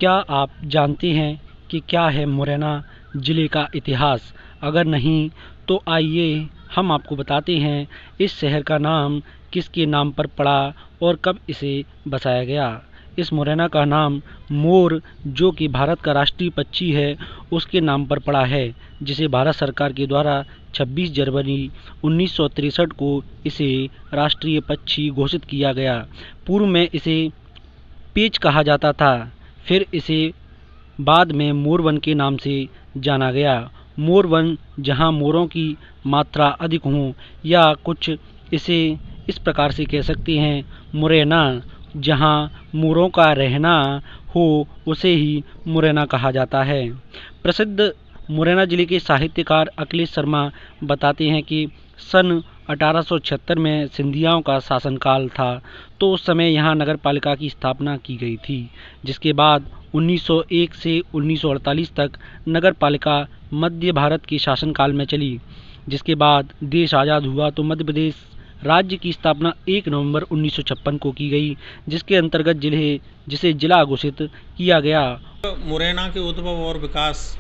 क्या आप जानते हैं कि क्या है मुरैना ज़िले का इतिहास? अगर नहीं तो आइए हम आपको बताते हैं इस शहर का नाम किसके नाम पर पड़ा और कब इसे बसाया गया। इस मुरैना का नाम मोर, जो कि भारत का राष्ट्रीय पक्षी है, उसके नाम पर पड़ा है, जिसे भारत सरकार के द्वारा 26 जनवरी 1963 को इसे राष्ट्रीय पक्षी घोषित किया गया। पूर्व में इसे पेंच कहा जाता था, फिर इसे बाद में मोर वन के नाम से जाना गया। मोर वन जहाँ मोरों की मात्रा अधिक हो, या कुछ इसे इस प्रकार से कह सकते हैं, मुरैना जहाँ मोरों का रहना हो उसे ही मुरैना कहा जाता है। प्रसिद्ध मुरैना जिले के साहित्यकार अखिलेश शर्मा बताते हैं कि सन 1876 में सिंधियाओं का शासनकाल था, तो उस समय यहाँ नगर पालिका की स्थापना की गई थी, जिसके बाद 1901 से 1948 तक नगर पालिका मध्य भारत के शासनकाल में चली। जिसके बाद देश आज़ाद हुआ तो मध्य प्रदेश राज्य की स्थापना 1 नवंबर 1956 को की गई, जिसके अंतर्गत जिसे जिला घोषित किया गया। मुरैना के उद्भव और विकास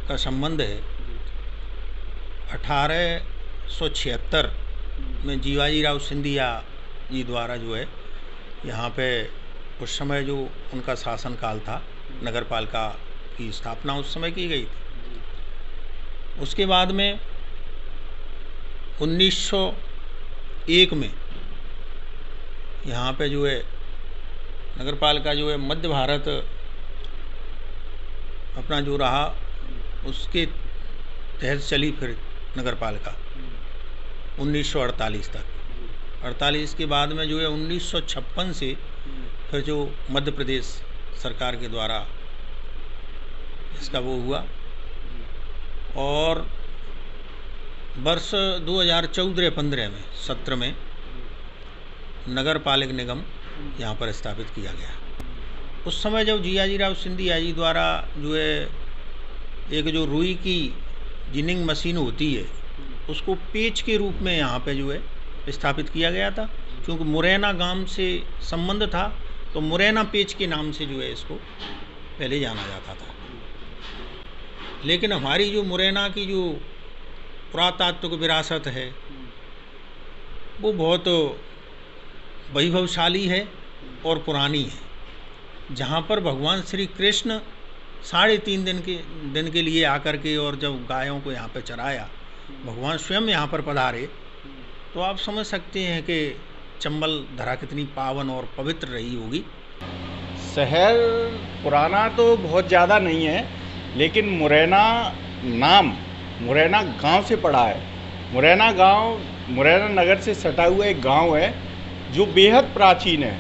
का संबंध है 1876 में जीवाजीराव सिंधिया जी द्वारा जो है यहाँ पे उस समय जो उनका शासनकाल था, नगर पालिका की स्थापना उस समय की गई थी। उसके बाद में 1901 में यहाँ पे जो है नगर पालिका जो है मध्य भारत अपना जो रहा उसके तहत चली फिर नगर पालिका 1948 तक। 48 के बाद में जो है 1956 से फिर जो मध्य प्रदेश सरकार के द्वारा इसका वो हुआ, और वर्ष 2014-15 में 17 में नगर पालिक निगम यहाँ पर स्थापित किया गया। उस समय जब जीवाजीराव सिंधिया जी द्वारा जो है एक जो रुई की जिनिंग मशीन होती है उसको पेच के रूप में यहाँ पे जो है स्थापित किया गया था। क्योंकि मुरैना गांव से संबंध था तो मुरैना पेच के नाम से जो है इसको पहले जाना जाता था। लेकिन हमारी जो मुरैना की जो पुरातात्विक विरासत है वो बहुत वैभवशाली है और पुरानी है, जहाँ पर भगवान श्री कृष्ण 3.5 दिन के लिए आकर के और जब गायों को यहाँ पर चराया, भगवान स्वयं यहाँ पर पधारे, तो आप समझ सकते हैं कि चंबल धरा कितनी पावन और पवित्र रही होगी। शहर पुराना तो बहुत ज़्यादा नहीं है, लेकिन मुरैना नाम मुरैना गांव से पड़ा है। मुरैना गांव मुरैना नगर से सटा हुआ एक गांव है जो बेहद प्राचीन है,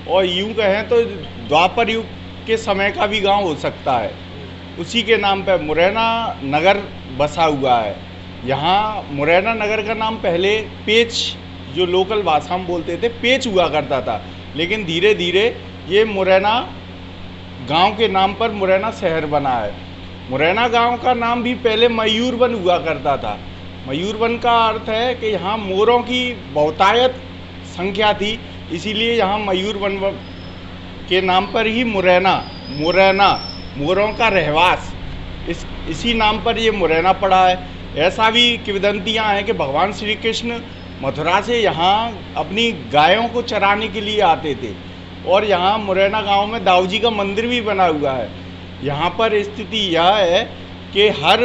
और यूं कहें तो द्वापर युग के समय का भी गांव हो सकता है। उसी के नाम पर मुरैना नगर बसा हुआ है। यहाँ मुरैना नगर का नाम पहले पेच, जो लोकल भाषा में बोलते थे, पेच हुआ करता था, लेकिन धीरे धीरे ये मुरैना गांव के नाम पर मुरैना शहर बना है। मुरैना गांव का नाम भी पहले मयूरवन हुआ करता था। मयूरवन का अर्थ है कि यहाँ मोरों की बहुतायत संख्या थी, इसीलिए यहाँ मयूरवन के नाम पर ही मुरैना मोरों का रहवास, इसी नाम पर ये मुरैना पड़ा है। ऐसा भी किंवदंतियाँ हैं कि भगवान श्री कृष्ण मथुरा से यहाँ अपनी गायों को चराने के लिए आते थे, और यहाँ मुरैना गांव में दाऊ जी का मंदिर भी बना हुआ है। यहाँ पर स्थिति यह है कि हर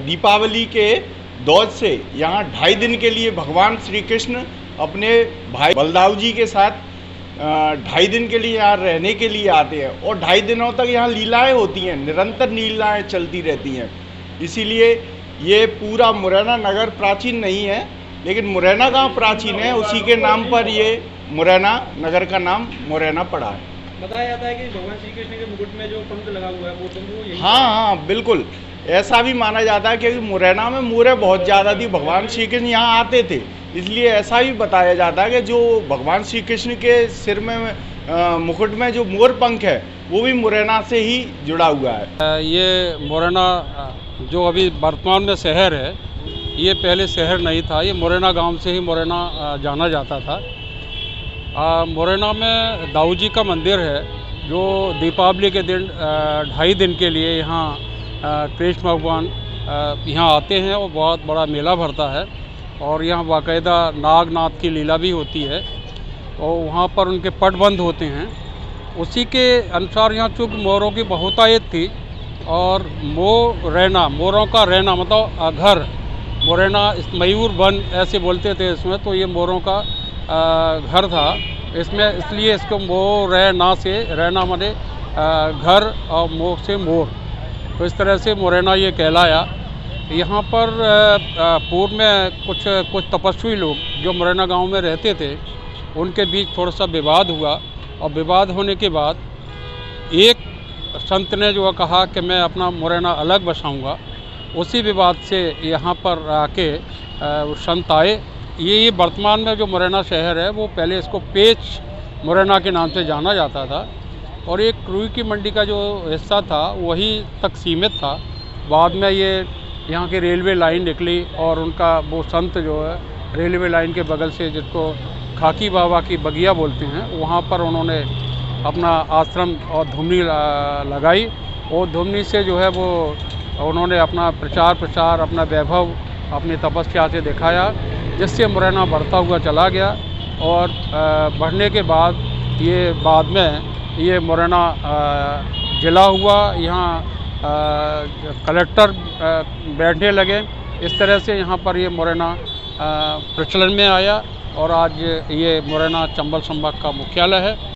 दीपावली के दौर से यहाँ 2.5 दिन के लिए भगवान श्री कृष्ण अपने भाई बलदाऊ जी के साथ 2.5 दिन के लिए यहाँ रहने के लिए आते हैं, और 2.5 दिनों तक यहाँ लीलाएं होती हैं, निरंतर लीलाएं चलती रहती हैं। इसीलिए ये पूरा मुरैना नगर प्राचीन नहीं है, लेकिन मुरैना गांव प्राचीन है। उसी के नाम पर ये मुरैना नगर का नाम मुरैना पड़ा है। बताया जाता है कि भगवान श्री कृष्ण के मुकुट में जो पंख लगा हुआ है वो पंख यही। हाँ, बिल्कुल ऐसा भी माना जाता है, क्योंकि मुरैना में मोरें बहुत ज़्यादा थी, भगवान श्री कृष्ण यहाँ आते थे, इसलिए ऐसा भी बताया जाता है कि जो भगवान श्री कृष्ण के सिर में मुकुट में जो मोर पंख है वो भी मुरैना से ही जुड़ा हुआ है। ये मुरैना जो अभी वर्तमान में शहर है, ये पहले शहर नहीं था। ये मुरैना गांव से ही मुरैना जाना जाता था। मुरैना में दाऊ जी का मंदिर है, जो दीपावली के दिन 2.5 दिन के लिए यहाँ कृष्ण भगवान यहाँ आते हैं और बहुत बड़ा मेला भरता है और यहाँ बाकायदा नागनाथ की लीला भी होती है और वहाँ पर उनके पट बंद होते हैं। उसी के अनुसार यहाँ चूँकि मोरों की बहुतायत थी और मोरों का रहना मतलब घर, मुरैना मयूर वन ऐसे बोलते थे इसमें, तो ये मोरों का घर था इसमें, इसलिए इसको मोरैना से रहना माने घर और मोर से मोर, तो इस तरह से मुरैना ये कहलाया। यहाँ पर पूर्व में कुछ तपस्वी लोग जो मुरैना गांव में रहते थे उनके बीच थोड़ा सा विवाद हुआ और विवाद होने के बाद एक संत ने जो कहा कि मैं अपना मुरैना अलग बसाऊंगा। उसी विवाद से यहाँ पर आके संत आए। ये वर्तमान में जो मुरैना शहर है वो पहले इसको पेच मुरैना के नाम से जाना जाता था और एक रुई की मंडी का जो हिस्सा था वही तक सीमित था। बाद में ये यहाँ की रेलवे लाइन निकली और उनका वो संत जो है रेलवे लाइन के बगल से, जिसको खाकी बाबा की बगिया बोलते हैं, वहाँ पर उन्होंने अपना आश्रम और धुमनी लगाई और धुमनी से जो है वो उन्होंने अपना प्रचार अपना वैभव अपनी तपस्या से दिखाया, जिससे मुरैना बढ़ता हुआ चला गया और बढ़ने के बाद ये बाद में ये मुरैना जिला हुआ। यहाँ कलेक्टर बैठने लगे। इस तरह से यहाँ पर ये मुरैना प्रचलन में आया और आज ये मुरैना चंबल संभाग का मुख्यालय है।